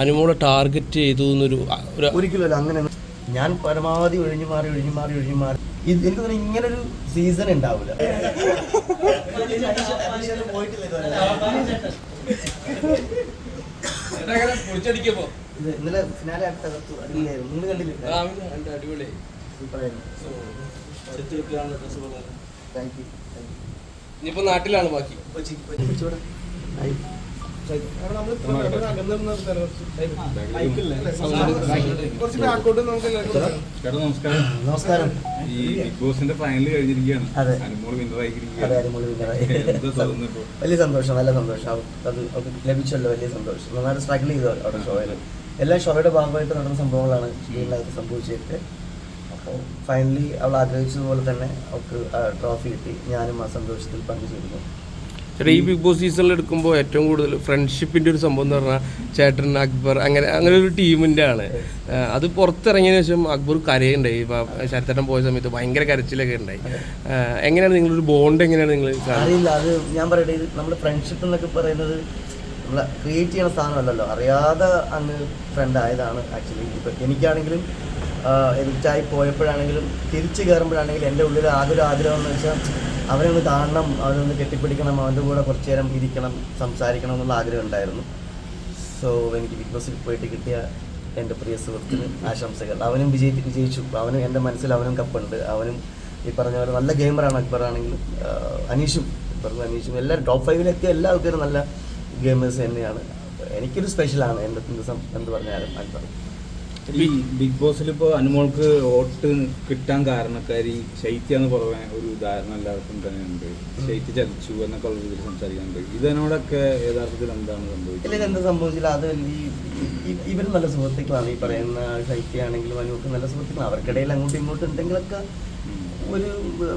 അനുമോളെ ടാർഗറ്റ് ചെയ്തു എന്നൊരു ഒരിക്കലും അങ്ങനെ ഞാൻ പരമാവധി ഒഴിഞ്ഞു മാറി ഇത് എനിക്ക് തോന്നുന്നു ഇങ്ങനൊരു സീസൺ ഉണ്ടാവില്ല. ഇന്നലെ ഫിനാലെ തകർത്തു, അടിപൊളിയായിരുന്നു. നിങ്ങൾ കണ്ടില്ലേ? ഇനിയിപ്പോ നാട്ടിലാണ് ബാക്കി. നമസ്കാരം. ഈ ബിഗ് ബോസിന്റെ ഫൈനൽ കഴിഞ്ഞിരിക്കുകയാണ്. അനുമോൾ വിന്നറായിരിക്കുകയാണ്. വലിയ സന്തോഷം, നല്ല സന്തോഷം. അത് ലഭിച്ചല്ലോ, വലിയ സന്തോഷം. നന്നായിട്ട് സ്ട്രഗിൾ ചെയ്തു അവിടെ ഷോയിൽ. എല്ലാ ഷോയുടെ ഭാഗമായിട്ട് നടന്ന സംഭവങ്ങളാണ് ഇതിനകത്ത് സംഭവിച്ചിട്ട്. അപ്പോൾ ഫൈനലി അവൾ ആഗ്രഹിച്ചതുപോലെ തന്നെ അവൾക്ക് ട്രോഫി കിട്ടി. ഞാനും ആ സന്തോഷത്തിൽ പങ്കുചേരുന്നു. ചേട്ടാ, ഈ ബിഗ് ബോസ് സീസണിൽ എടുക്കുമ്പോൾ ഏറ്റവും കൂടുതൽ ഫ്രണ്ട്ഷിപ്പിൻ്റെ ഒരു സംഭവം എന്ന് പറഞ്ഞാൽ ചേട്ടൻ അക്ബർ അങ്ങനെ ഒരു ടീമിൻ്റെ ആണ്. അത് പുറത്തിറങ്ങിയതിനു ശേഷം അക്ബർ കരയുണ്ടായി. ഇപ്പം ശരത്തേട്ടൻ പോയ സമയത്ത് ഭയങ്കര കരച്ചിലൊക്കെ ഉണ്ടായി. എങ്ങനെയാണ് നിങ്ങളൊരു ബോണ്ട് എങ്ങനെയാണ് നിങ്ങൾ? അറിയില്ല, അത് ഞാൻ പറയട്ടെ, നമ്മൾ ഫ്രണ്ട്ഷിപ്പ് എന്നൊക്കെ പറയുന്നത് നമ്മൾ ക്രിയേറ്റ് ചെയ്യുന്ന സാധനമല്ലല്ലോ. അറിയാതെ അങ്ങ് ഫ്രണ്ട് ആയതാണ് ആക്ച്വലി. ഇപ്പം എനിക്കാണെങ്കിലും എനിക്കായി പോയപ്പോഴാണെങ്കിലും തിരിച്ചു കയറുമ്പോഴാണെങ്കിലും എൻ്റെ ഉള്ളിൽ ആകെ ഒരു ആഗ്രഹം എന്ന് വെച്ചാൽ അവനെ ഒന്ന് കാണണം, അവനൊന്ന് കെട്ടിപ്പിടിക്കണം, അവൻ്റെ കൂടെ കുറച്ച് നേരം ഇരിക്കണം, സംസാരിക്കണം എന്നുള്ള ആഗ്രഹം ഉണ്ടായിരുന്നു. സോ എനിക്ക് ബിഗ് ബോസിൽ പോയിട്ട് കിട്ടിയ എൻ്റെ പ്രിയ സുഹൃത്തിന് ആശംസകൾ. അവനും വിജയിച്ചു. അവനും എൻ്റെ മനസ്സിൽ അവനും കപ്പുണ്ട്. അവനും ഈ പറഞ്ഞ പോലെ നല്ല ഗെയിമറാണ്. അക്ബർ ആണെങ്കിലും അനീഷും എല്ലാവരും ടോപ്പ് 5-ലെത്തിയ എല്ലാ ആൾക്കാരും നല്ല ഗെയിമേഴ്സ് തന്നെയാണ്. എനിക്കൊരു സ്പെഷ്യലാണ് എൻ്റെ ദിവസം എന്ത് പറഞ്ഞാലും അക്ബർ. ഈ ബിഗ് ബോസിൽ ഇപ്പോൾ അനുമോൾക്ക് വോട്ട് കിട്ടാൻ കാരണക്കാരി ശൈത്യാന്ന് പുറമെ ഒരു ധാരണ എല്ലാവർക്കും തന്നെ ഉണ്ട്. ശൈത്യ ചലിച്ചു എന്നൊക്കെ ഉള്ള രീതിയിൽ സംസാരിക്കുന്നുണ്ട്. ഇതിനോടൊക്കെ യഥാർത്ഥത്തിൽ എന്താണ് സംഭവിച്ചത്? ഇല്ല, എന്താ സംഭവിച്ചില്ല. അത് ഇവർ നല്ല സുഹൃത്തുക്കളാണ്. ഈ പറയുന്ന ശൈത്യാണെങ്കിലും അനുമോൾക്ക് നല്ല സുഹൃത്തുക്കളാണ്. അവർക്കിടയിൽ അങ്ങോട്ടും ഇങ്ങോട്ടും എന്തെങ്കിലുമൊക്കെ ഒരു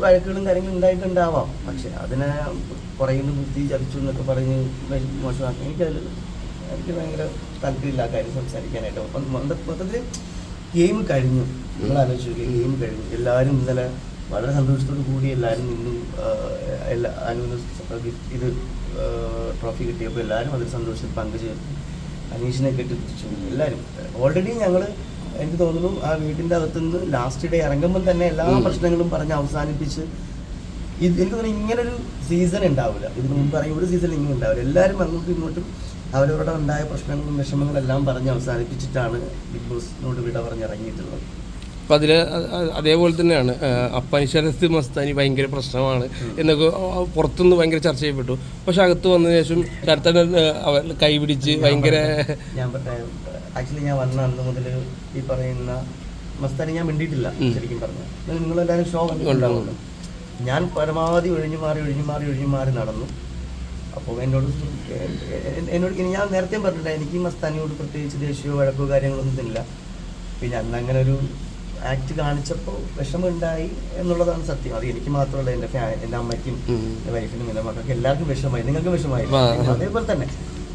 വഴക്കുകളും കാര്യങ്ങളും ഉണ്ടായിട്ടുണ്ടാവാം. പക്ഷെ അതിനെ പറയുന്ന ബുദ്ധി ചലിച്ചു എന്നൊക്കെ പറഞ്ഞ് മോശമാക്കി എനിക്ക് ഭയങ്കര താല്പര്യമില്ല ആ കാര്യം സംസാരിക്കാനായിട്ട്. മൊത്തത്തിൽ ഗെയിം കഴിഞ്ഞു. നിങ്ങൾ ആലോചിച്ചു, ഗെയിം കഴിഞ്ഞു. എല്ലാവരും ഇന്നലെ വളരെ സന്തോഷത്തോടു കൂടി എല്ലാവരും നിന്നും ഇത് ട്രോഫി കിട്ടിയപ്പോൾ എല്ലാവരും അതിൽ സന്തോഷത്തിൽ പങ്കുചേർന്നു. അനീഷിനെ കെട്ടിപ്പിടിച്ചു എല്ലാവരും. ഓൾറെഡി ഞങ്ങൾ എനിക്ക് തോന്നുന്നു ആ വീട്ടിൻ്റെ അകത്തുനിന്ന് ലാസ്റ്റ് ഡേ ഇറങ്ങുമ്പോൾ തന്നെ എല്ലാ പ്രശ്നങ്ങളും പറഞ്ഞ് അവസാനിപ്പിച്ച് എനിക്ക് തോന്നുന്നു ഇങ്ങനൊരു സീസൺ ഉണ്ടാവില്ല. ഇതിന് മുമ്പ് പറയും ഒരു സീസൺ ഇങ്ങനെ ഉണ്ടാവില്ല. എല്ലാവരും അങ്ങോട്ടും ഇങ്ങോട്ടും അവരവരുടെ ഉണ്ടായ പ്രശ്നങ്ങളും വിഷമങ്ങളെല്ലാം പറഞ്ഞ് അവസാനിപ്പിച്ചിട്ടാണ് ബിഗ് ബോസിനോട് വിട പറഞ്ഞിറങ്ങിയിട്ടുള്ളത്. അപ്പം അതിൽ അതേപോലെ തന്നെയാണ് അപ്പനിശരത്ത് മസ്താനി ഭയങ്കര പ്രശ്നമാണ് എന്നൊക്കെ പുറത്തുനിന്ന് ഭയങ്കര ചർച്ച ചെയ്യപ്പെട്ടു. പക്ഷെ അകത്ത് വന്നതിന് ശേഷം ശരത്തേട്ടൻ കൈ പിടിച്ച് ഭയങ്കര ആക്ച്വലി ഞാൻ വന്ന അന്ന് മുതൽ ഈ പറയുന്ന മസ്താനി ഞാൻ മിണ്ടിയിട്ടില്ല. ശരിക്കും പറഞ്ഞു നിങ്ങളെല്ലാവരും ഷോ കണ്ടിട്ടുണ്ടാവുമല്ലോ. ഞാൻ പരമാവധി ഒഴിഞ്ഞു മാറി നടന്നു. അപ്പോൾ എന്നോട് ഇനി ഞാൻ നേരത്തെ പറഞ്ഞില്ല, എനിക്ക് മസ്താനിയോട് പ്രത്യേകിച്ച് ദേഷ്യമോ വഴക്കോ കാര്യങ്ങളൊന്നും ഇല്ല. പിന്നെ അന്നങ്ങനെ ഒരു ആക്ട് കാണിച്ചപ്പോൾ വിഷമമുണ്ടായി എന്നുള്ളതാണ് സത്യം. അത് എനിക്ക് മാത്രമല്ല, എൻ്റെ അമ്മയ്ക്കും എൻ്റെ വൈഫിനും എൻ്റെ മക്കൾക്ക് എല്ലാവർക്കും വിഷമമായി. നിങ്ങൾക്ക് വിഷമമായി അതേപോലെ തന്നെ.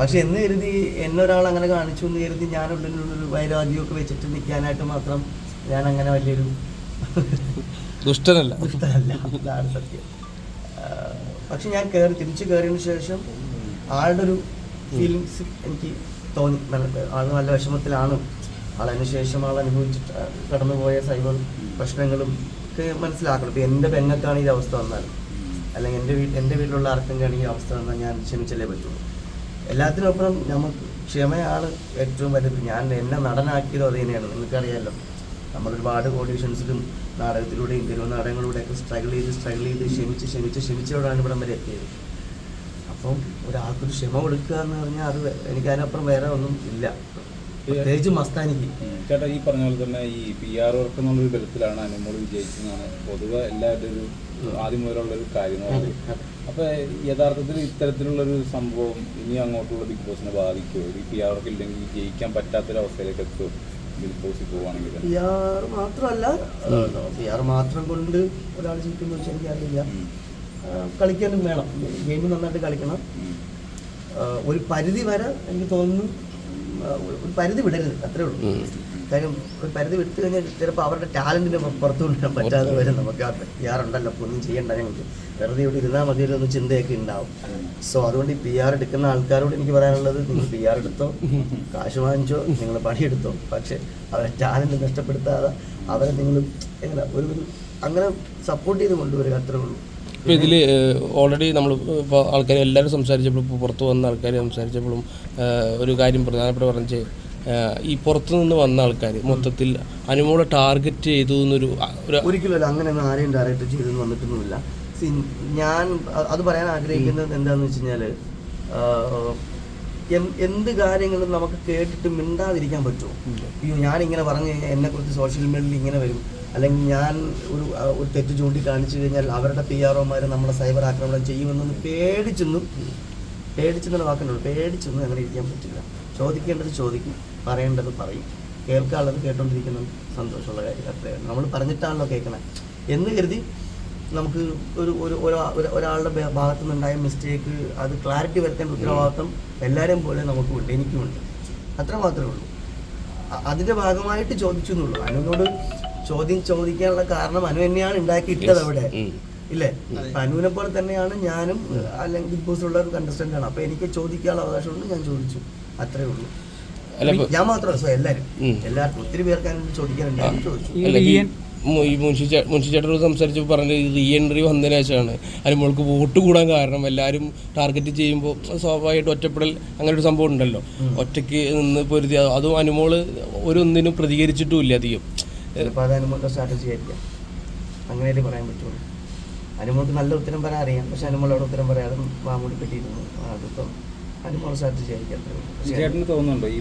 പക്ഷെ എന്ന് കരുതി എന്നൊരാൾ അങ്ങനെ കാണിച്ചു എന്ന് കരുതി ഞാനുള്ളിലുള്ളൊരു വൈരാഗ്യമൊക്കെ വെച്ചിട്ട് നിൽക്കാനായിട്ട് മാത്രം ഞാൻ അങ്ങനെ വലിയൊരു ദുഷ്ടനല്ല. അതാണ് സത്യം. പക്ഷെ ഞാൻ തിരിച്ചു കയറിയതിനു ശേഷം ആളുടെ ഒരു ഫീലിങ്സ് എനിക്ക് തോന്നി. ആൾ നല്ല വിഷമത്തിലാണ്. ആളതിനു ശേഷം ആൾ അനുഭവിച്ചിട്ട് കടന്നുപോയ സൈബർ പ്രശ്നങ്ങളും ഒക്കെ മനസ്സിലാക്കണം. ഇപ്പം എൻ്റെ പെങ്ങൾക്കാണ് ഈ അവസ്ഥ വന്നാലും, അല്ലെങ്കിൽ എൻ്റെ വീട്ടിലുള്ള ആർക്കെങ്കിലും ഈ അവസ്ഥ വന്നാൽ ഞാൻ ക്ഷമിച്ചല്ലേ പറ്റുള്ളൂ. എല്ലാത്തിനപ്പുറം നമുക്ക് ക്ഷമയാണ് ഏറ്റവും വലുത്. എന്നെ നടനാക്കിയതും അത് തന്നെയാണ്. നിങ്ങൾക്കറിയാമല്ലോ, നമ്മളൊരുപാട് ഓഡീഷൻസിലും നാടകത്തിലൂടെയും തെരുവ് നാടകങ്ങളിലൂടെയൊക്കെ സ്ട്രഗിൾ ചെയ്ത് ക്ഷമിച്ചോടാണ് ഇവിടം വരെ എത്തിയത്. അപ്പം ഒരാൾക്കൊരു ക്ഷമ കൊടുക്കുക എന്ന് പറഞ്ഞാൽ അത് എനിക്ക് അതിനപ്പുറം വേറെ ഒന്നും ഇല്ല, പ്രത്യേകിച്ച് മസ്താനിക്ക്. ചേട്ടാ, ഈ പറഞ്ഞ പോലെ തന്നെ ഈ PR വർക്ക് എന്നുള്ളൊരു ബലത്തിലാണ് അനുമോൾ വിജയിച്ചതെന്നാണ് പൊതുവെ എല്ലാവരുടെ ഒരു ആദ്യം മുതലുള്ളൊരു കാര്യം. അപ്പോൾ യഥാർത്ഥത്തിൽ ഇത്തരത്തിലുള്ളൊരു സംഭവം ഇനി അങ്ങോട്ടുള്ള ബിഗ് ബോസിനെ ബാധിക്കുമോ? ഈ PR വർക്ക് ഇല്ലെങ്കിൽ ജയിക്കാൻ പറ്റാത്തൊരവസ്ഥയിലേക്ക് എത്തുമോ ബിഗ് ബോസിൽ പോവുകയാണെങ്കിൽ? PR മാത്രം കൊണ്ട് ഒരാൾ ജയിക്കുമെന്ന് വെച്ചാൽ എനിക്കറിയില്ല. കളിക്കാനും വേണം, ഗെയിം നന്നായിട്ട് കളിക്കണം. ഒരു പരിധി വരെ എനിക്ക് തോന്നുന്നു ഒരു പരിധി വിടരുത്, അത്രേ ഉള്ളൂ. കാര്യം ഒരു പരിധി വിട്ട് കഴിഞ്ഞാൽ ചിലപ്പോൾ അവരുടെ ടാലൻറ്റിന് പുറത്തു കൊണ്ടുവരാൻ പറ്റാതെ വരും. നമുക്ക് ആ PR ഉണ്ടല്ലോ, അപ്പോൾ ഒന്നും ചെയ്യണ്ട, ഞങ്ങൾക്ക് വെറുതെ ഇവിടെ ഇരുന്നാൽ മതിയല്ലോ എന്ന് ചിന്തയൊക്കെ ഉണ്ടാവും. സോ അതുകൊണ്ട് ഈ PR എടുക്കുന്ന ആൾക്കാരോട് എനിക്ക് പറയാനുള്ളത്, നിങ്ങൾ PR എടുത്തോ, കാശ് വാങ്ങിച്ചോ, നിങ്ങൾ പണിയെടുത്തോ, പക്ഷേ അവരെ ടാലൻറ്റ് നഷ്ടപ്പെടുത്താതെ അവരെ നിങ്ങൾ എങ്ങനെ ഒരു അങ്ങനെ സപ്പോർട്ട് ചെയ്ത് കൊണ്ടുവരിക, അത്രേ ഉള്ളൂ. ഇപ്പോൾ ഇതിൽ ഓൾറെഡി നമ്മൾ ഇപ്പോൾ ആൾക്കാർ എല്ലാവരും സംസാരിച്ചപ്പോഴും ഇപ്പോൾ പുറത്ത് വന്ന ആൾക്കാർ സംസാരിച്ചപ്പോഴും ഒരു കാര്യം പ്രധാനപ്പെട്ട പറഞ്ഞ് ഈ പുറത്തു നിന്ന് വന്ന ആൾക്കാർ മൊത്തത്തിൽ അനുമോളെ ടാർഗറ്റ് ചെയ്തു എന്നൊരു ഒരിക്കലും അങ്ങനെയൊന്നും ആരെയും ടാർഗറ്റ് ചെയ്തെന്ന് വന്നിട്ടൊന്നുമില്ല. ഞാൻ അത് പറയാൻ ആഗ്രഹിക്കുന്നത് എന്താണെന്ന് വെച്ച് കഴിഞ്ഞാൽ, എന്ത് കാര്യങ്ങളും നമുക്ക് കേട്ടിട്ട് മിണ്ടാതിരിക്കാൻ പറ്റുമോ? അയ്യോ ഞാനിങ്ങനെ പറഞ്ഞു കഴിഞ്ഞാൽ എന്നെക്കുറിച്ച് സോഷ്യൽ മീഡിയയിൽ ഇങ്ങനെ വരും, അല്ലെങ്കിൽ ഞാൻ ഒരു തെറ്റ് ചൂണ്ടിക്കാണിച്ചു കഴിഞ്ഞാൽ അവരുടെ PROമാർ നമ്മളെ സൈബർ ആക്രമണം ചെയ്യുമെന്നൊന്ന് പേടിച്ചെന്നുള്ള വാക്കുന്നുള്ളൂ. പേടിച്ചൊന്നും അങ്ങനെ ഇരിക്കാൻ പറ്റില്ല. ചോദിക്കേണ്ടത് ചോദിക്കും, പറയേണ്ടത് പറയും, കേൾക്കാനുള്ളത് കേട്ടോണ്ടിരിക്കുന്നത് സന്തോഷമുള്ള കാര്യം. അത്രയാണ്. നമ്മൾ പറഞ്ഞിട്ടാണല്ലോ കേൾക്കണം എന്ന് കരുതി നമുക്ക് ഒരാളുടെ ഭാഗത്തു നിന്നുണ്ടായ മിസ്റ്റേക്ക് അത് ക്ലാരിറ്റി വരുത്തേണ്ട ഉത്തരവാദിത്വം എല്ലാവരെയും പോലെ നമുക്കുമുണ്ട്, എനിക്കുമുണ്ട്. അത്ര മാത്രമേ ഉള്ളൂ. അതിൻ്റെ ഭാഗമായിട്ട് ചോദിച്ചു എന്നുള്ളൂ. അനുവിനോട് ചോദിക്കാനുള്ള കാരണം അനു തന്നെയാണ് ഉണ്ടാക്കിയിട്ടത് അവിടെ, ഇല്ലേ? അനുവിനെ പോലെ തന്നെയാണ് ഞാനും, അല്ലെങ്കിൽ ബിഗ് ബോസിലുള്ള ഒരു കണ്ടസ്റ്റന്റ് ആണ്. അപ്പൊ എനിക്ക് ചോദിക്കാനുള്ള അവകാശമുണ്ട്, ഞാൻ ചോദിച്ചു, അത്രേ ഉള്ളൂ. ഞാൻ മാത്രമല്ല, എല്ലാവർക്കും ഒത്തിരി പേർക്ക് അതിനോട് ചോദിക്കാനുണ്ടായിരുന്നു, ചോദിച്ചു. ഈ മുൻഷിച്ചേട്ടനോട് സംസാരിച്ചപ്പോൾ പറഞ്ഞത് റീ എൻട്രി വന്നതിന് ശേഷമാണ് അനുമോൾക്ക് വോട്ട് കൂടാൻ കാരണം. എല്ലാവരും ടാർഗറ്റ് ചെയ്യുമ്പോൾ സ്വാഭാവികമായിട്ട് ഒറ്റപ്പെടൽ അങ്ങനെ ഒരു സംഭവം ഉണ്ടല്ലോ, ഒറ്റയ്ക്ക് നിന്ന് പൊരുതി. അതും അനുമോള് ഒന്നിനും പ്രതികരിച്ചിട്ടുമില്ല അധികം. ചിലപ്പോൾ അത് അനുമോളുടെ സ്ട്രാറ്റജി ആയിരിക്കാം, അങ്ങനെയല്ലേ പറയാൻ പറ്റുള്ളൂ. അനുമോൾക്ക് നല്ല ഉത്തരം പറയാൻ അറിയാം, പക്ഷെ അനുമോളോട് ഉത്തരം പറയാതെ മാമൂടി പറ്റിയിരുന്നു. അതിപ്പം അനുമോൾ സ്ട്രാറ്റജി ആയിരിക്കാം. ചേട്ടന് തോന്നുന്നുണ്ടോ ഈ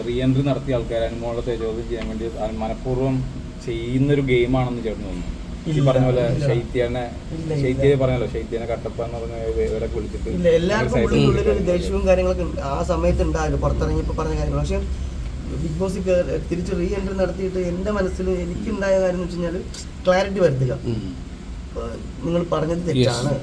റീ എൻട്രി നടത്തിയ ആൾക്കാർ അനുമോളെ ചോദ്യം ചെയ്യാൻ വേണ്ടി മനഃപൂർവ്വം ചെയ്യുന്നൊരു ഗെയിമാണെന്ന് ചേട്ടന് തോന്നുന്നു? ഈ പറഞ്ഞ പോലെ ശൈത്യയെ പറഞ്ഞല്ലോ, ശൈത്യനെ കട്ടപ്പാന്ന് പറഞ്ഞ ഇവരൊക്കെ വിളിച്ചിട്ട് ഇല്ല, എല്ലാവർക്കും ഉള്ളിലൊരു ദേഷ്യവും കാര്യങ്ങളൊക്കെ ആ സമയത്ത് ഉണ്ടാവില്ല, പുറത്തിറങ്ങിയപ്പോൾ പറഞ്ഞ കാര്യങ്ങൾ. പക്ഷെ ബിഗ് ബോസിൽ തിരിച്ച് റീ എൻട്രി നടത്തിയിട്ട് എൻ്റെ മനസ്സിൽ എനിക്കുണ്ടായ കാര്യം എന്ന് വെച്ച് കഴിഞ്ഞാൽ ക്ലാരിറ്റി വരുത്തുക. നിങ്ങൾ പറഞ്ഞത് തെറ്റാണ്,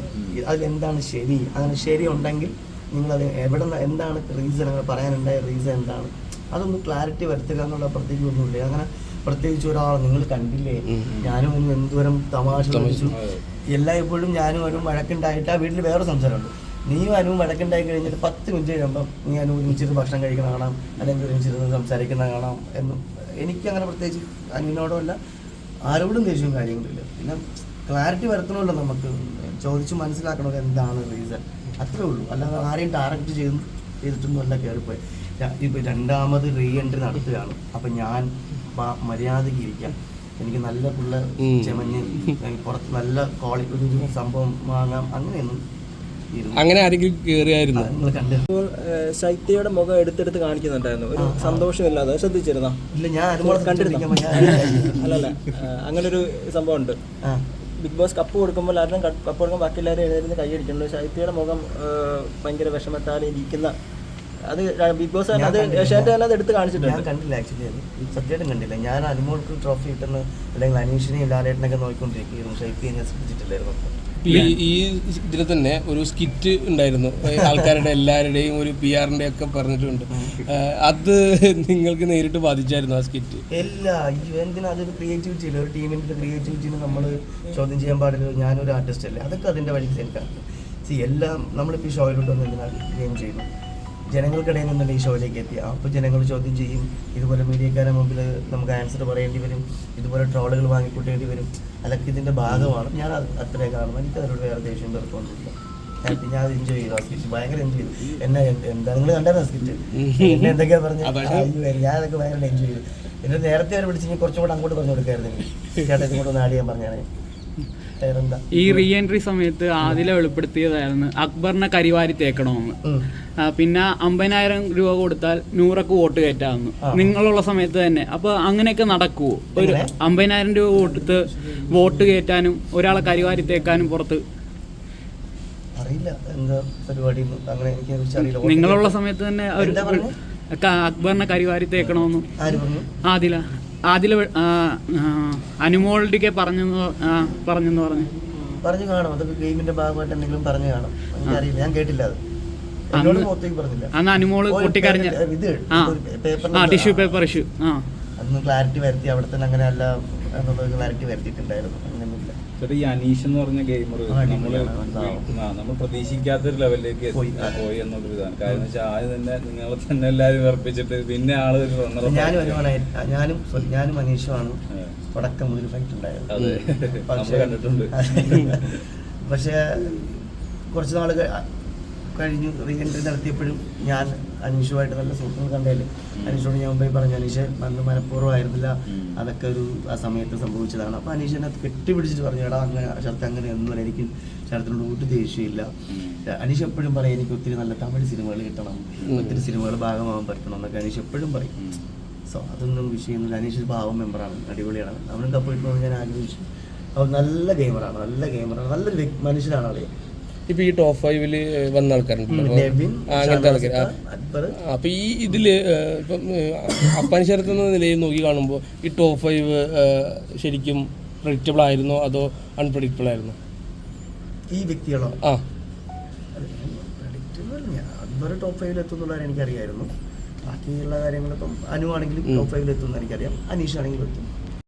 അതിലെന്താണ് ശരി, അങ്ങനെ ശരി ഉണ്ടെങ്കിൽ നിങ്ങളത് എവിടെ എന്താണ് റീസൺ, അങ്ങനെ പറയാനുണ്ടായ റീസൺ എന്താണ്, അതൊന്ന് ക്ലാരിറ്റി വരുത്തുക എന്നുള്ള പ്രത്യേകിച്ച് ഒന്നുമില്ല. അങ്ങനെ പ്രത്യേകിച്ച് ഒരാൾ നിങ്ങൾ കണ്ടില്ലേ, ഞാനും അവനും എന്തോരം തമാശ കളിച്ചു, എല്ലായ്പ്പോഴും ഞാനും അവനും വഴക്കുണ്ടായിട്ട് ആ വീട്ടിൽ വേറെ സംസാരമുണ്ട്. നീയും അനുവും വഴക്കുണ്ടായി കഴിഞ്ഞിട്ട് 10 മിനിറ്റ് കഴിയുമ്പം നീ അനു ഒരുമിച്ചിരുന്ന് ഭക്ഷണം കഴിക്കുന്ന കാണാം, അല്ലെങ്കിൽ ഒരുമിച്ചിരുന്ന് സംസാരിക്കുന്ന കാണാം എന്നും. എനിക്കങ്ങനെ പ്രത്യേകിച്ച് അനുവിനോടോ അല്ല ആരോടും ദേഷ്യവും കാര്യങ്ങളില്ല. പിന്നെ ക്ലാരിറ്റി വരുത്തണമല്ലോ, നമുക്ക് ചോദിച്ച് മനസ്സിലാക്കണത് എന്താണ് റീസൺ, അത്രേ ഉള്ളൂ. അല്ലാതെ ആരെയും ടാർഗറ്റ് ചെയ്തിട്ടൊന്നും അല്ല കയറിപ്പോയി. ഇപ്പോൾ രണ്ടാമത് റീ എൻട്രി നടത്തുകയാണ്, അപ്പം ഞാൻ മര്യാദയ്ക്ക് ഇരിക്കാം, എനിക്ക് നല്ല പിള്ളേർ ചെമഞ്ഞ് പുറത്ത് നല്ല ക്വാളിറ്റി ഒരു സംഭവം വാങ്ങാം, അങ്ങനെയൊന്നും അങ്ങനെ ആരെങ്കിലും കയറിയായിരുന്നു? നിങ്ങൾ കണ്ടു ശൈത്യയുടെ മുഖം എടുത്തെടുത്ത് കാണിക്കുന്നുണ്ടായിരുന്നു, ഒരു സന്തോഷമില്ലാതെ, ശ്രദ്ധിച്ചിരുന്നോ? ഇല്ല, ഞാൻ അനുമോളെ കണ്ടിരിക്കാൻ അല്ലല്ല, അങ്ങനൊരു സംഭവം ഉണ്ട്. ബിഗ് ബോസ് കപ്പ് കൊടുക്കുമ്പോൾ എല്ലാവരും കപ്പ് കൊടുക്കുമ്പോൾ ബാക്കി എല്ലാവരും എഴുന്നേരുന്ന് കൈയടിക്കുന്നുണ്ട്. ശൈത്യയുടെ മുഖം ഭയങ്കര വിഷമത്താൽ ഇരിക്കുന്ന, അത് ബിഗ് ബോസ് തന്നെ അത് ഏഷ്യാനെറ്റ് തന്നെ അത് എടുത്ത് കാണിച്ചിട്ടുണ്ട്. ഞാൻ കണ്ടില്ല, ആക്ച്വലി അത് സത്യമായിട്ടും കണ്ടില്ല. ഞാൻ അനുമോൾക്ക് ട്രോഫി കിട്ടുന്ന അല്ലെങ്കിൽ അനീഷിനെയും ലാലേട്ടനൊക്കെ നോക്കിക്കൊണ്ടിരിക്കുകയായിരുന്നു. ശൈത്യം ഞാൻ ശ്രദ്ധിച്ചിട്ടില്ലായിരുന്നു. ഈ ഇതിൽ തന്നെ ഒരു സ്കിറ്റ് ഉണ്ടായിരുന്നു, ആൾക്കാരുടെ എല്ലാവരുടെയും ഒരു PR-ന്റെ ഒക്കെ പറഞ്ഞിട്ടുണ്ട്. അത് നിങ്ങൾക്ക് നേരിട്ട് ബാധിച്ചായിരുന്നു ആ സ്കിറ്റ്? എല്ലാ എന്തിനാ, അതൊരു ക്രിയേറ്റിവിറ്റി ഇല്ല. ഒരു ടീമിൻ്റെ ക്രിയേറ്റിവിറ്റിന് നമ്മൾ ചോദ്യം ചെയ്യാൻ പാടില്ല. ഞാനൊരു ആർട്ടിസ്റ്റ് അല്ലേ, അതൊക്കെ അതിൻ്റെ വഴിക്ക് എനിക്കറിയാം. എല്ലാം നമ്മളിപ്പോൾ ഈ ഷോയിലോട്ട് വന്ന് എന്തിനാണ് ഗെയിം ചെയ്യുന്നു, ജനങ്ങൾക്കിടയിൽ നിന്നല്ലേ ഈ ഷോയിലേക്ക് എത്തിയ. അപ്പോൾ ജനങ്ങൾ ചോദ്യം ചെയ്യും, ഇതുപോലെ മീഡിയക്കാരുടെ മുമ്പിൽ നമുക്ക് ആൻസർ പറയേണ്ടി വരും, ഇതുപോലെ ട്രോളുകൾ വാങ്ങിക്കൂട്ടേണ്ടി വരും. അതൊക്കെ ഇതിൻ്റെ ഭാഗമാണ്. ഞാൻ അത്രേ കാണുന്നു. എനിക്ക് അതിനോട് വേറെ ദേഷ്യം തീർക്കൊന്നുമില്ല. ഞാൻ അത് എൻജോയ് ചെയ്തു, ആ സ്കിറ്റ് ഭയങ്കര എൻജോയ് ചെയ്തു. എന്നെ എന്താ നിങ്ങൾ കണ്ടായിരുന്നു ആ സ്കിറ്റ്? എന്നെ എന്തൊക്കെയാ പറഞ്ഞത്? ഞാൻ അതൊക്കെ ഭയങ്കര എൻജോയ് ചെയ്തു. എന്നെ നേരത്തെ അവർ വിളിച്ചെങ്കിൽ കുറച്ചും കൂടെ അങ്ങോട്ട് പറഞ്ഞു കൊടുക്കായിരുന്നു, ചേട്ടാ ഇങ്ങോട്ട് ഒന്ന് ആഡ് ചെയ്യാൻ പറഞ്ഞാണ്. ഈ റീ എൻട്രി സമയത്ത് ആദില വെളിപ്പെടുത്തിയതായിരുന്നു അക്ബറിനെ കരിവാരി തേക്കണമെന്ന്. പിന്നെ 50,000 രൂപ കൊടുത്താൽ 100ക്ക് വോട്ട് കയറ്റാമെന്ന് നിങ്ങളുള്ള സമയത്ത് തന്നെ. അപ്പൊ അങ്ങനെയൊക്കെ നടക്കുവോ? ഒരു 50,000 രൂപ കൊടുത്ത് വോട്ട് കയറ്റാനും ഒരാളെ കരിവാരി തേക്കാനും പുറത്ത്? അറിയില്ല എന്താ പരിപാടി, അങ്ങനെ എനിക്ക് നിങ്ങളുള്ള സമയത്ത് തന്നെ അക്ബറിനെ കരിവാരി തേക്കണമെന്ന് ആദില അനുമോളുടെ പറഞ്ഞെന്ന് പറഞ്ഞു കാണും. അതൊക്കെ ഗെയിമിന്റെ ഭാഗമായിട്ട് എന്തെങ്കിലും പറഞ്ഞു കാണും, എനിക്കറിയില്ല, ഞാൻ കേട്ടില്ല. അത് അന്ന് അനുമോള് പൊട്ടിക്കരഞ്ഞ ടിഷ്യൂ പേപ്പർ ഇഷ്യൂ അതൊന്നും ക്ലാരിറ്റി വരുത്തി അവിടെ തന്നെ അങ്ങനെ അല്ല എന്നുള്ളത് ക്ലാരിറ്റി വരുത്തിയിട്ടുണ്ടായിരുന്നു. അങ്ങനെയൊന്നുമില്ല. ചേട്ടാ ഈ അനീഷ് എന്ന് പറഞ്ഞ ഗെയിമർ അടിപൊളിയാണ്. നമ്മൾ പ്രതീക്ഷിക്കാത്തൊരു ലെവലിലേക്ക് പോയി എന്നുള്ളൊരു ഇതാണ്. കാരണം വെച്ചാൽ ആദ്യം തന്നെ നിങ്ങളെ തന്നെ എല്ലാവരും ഉറപ്പിച്ചിട്ട് പിന്നെ ആള് ഒരു റണ്ണർ. ഞാനും അനീഷുമാണ് തുടക്കം മുതൽ ഫൈറ്റ് ഉണ്ടായത്. അതെ, നമ്മൾ കണ്ടിട്ടുണ്ട്. പക്ഷേ കുറച്ച് നാൾ കഴിഞ്ഞു റീ എൻട്രി നടത്തിയപ്പോഴും ഞാൻ അനീഷുമായിട്ട് നല്ല സുഹൃത്തുക്കൾ കണ്ടേല്. അനീഷോട് ഞാൻ മുമ്പേ പറഞ്ഞു, അനീഷ് അന്ന് മനഃപൂർവ്വമായിരുന്നില്ല, അതൊക്കെ ആ സമയത്ത് സംഭവിച്ചതാണ്. അപ്പോൾ അനീഷ് എന്നെ കെട്ടിപ്പിടിച്ചിട്ട് പറഞ്ഞു, എടാ അങ്ങനെ ശരത്ത് അങ്ങനെ ഒന്നുമില്ല, എനിക്ക് ശരത്തിനോട് ഒരു ദേഷ്യമില്ല. അനീഷ് എപ്പോഴും പറയും എനിക്ക് ഒത്തിരി നല്ല തമിഴ് സിനിമകൾ കിട്ടണം, ഒത്തിരി സിനിമകൾ ഭാഗമാകാൻ പറ്റണം എന്നൊക്കെ അനീഷ് എപ്പോഴും പറയും. സോ അതൊന്നും വിഷയമൊന്നുമില്ല. അനീഷ് ഒരു പാവം മെമ്പറാണ്, അടിപൊളിയാണ്. അവനും കപ്പ് കിട്ടണമെന്ന് ഞാൻ ആഗ്രഹിച്ചു. അവൻ നല്ല ഗെയിമറാണ്, നല്ലൊരു മനുഷ്യനാണ് അവളെ. ഇപ്പൊ ഈ ടോപ്പ് 5 വന്ന ആൾക്കാരുണ്ട്, അങ്ങനത്തെ ആൾക്കാർ. അപ്പൊ ഈ ഇതില് ഇപ്പം അപ്പാനി ശരത്ത് എന്ന നിലയിൽ നോക്കി കാണുമ്പോൾ ഈ ടോപ്പ് 5 ശരിക്കും പ്രെഡിക്റ്റബിൾ ആയിരുന്നോ അതോ അൺപ്രെഡിക്റ്റബിൾ ആയിരുന്നോ ഈ വ്യക്തികളോ? ആ, പ്രെഡിക്റ്റബിൾ. അക്ബർ ടോപ്പ് 5 എത്തുന്നുള്ളവരെ എനിക്കറിയായിരുന്നു. ബാക്കിയുള്ള കാര്യങ്ങൾ ഇപ്പം അനു ആണെങ്കിലും ടോപ്പ് 5 എത്തുമെന്ന് എനിക്കറിയാം, അനീഷ് ആണെങ്കിലും എത്തും.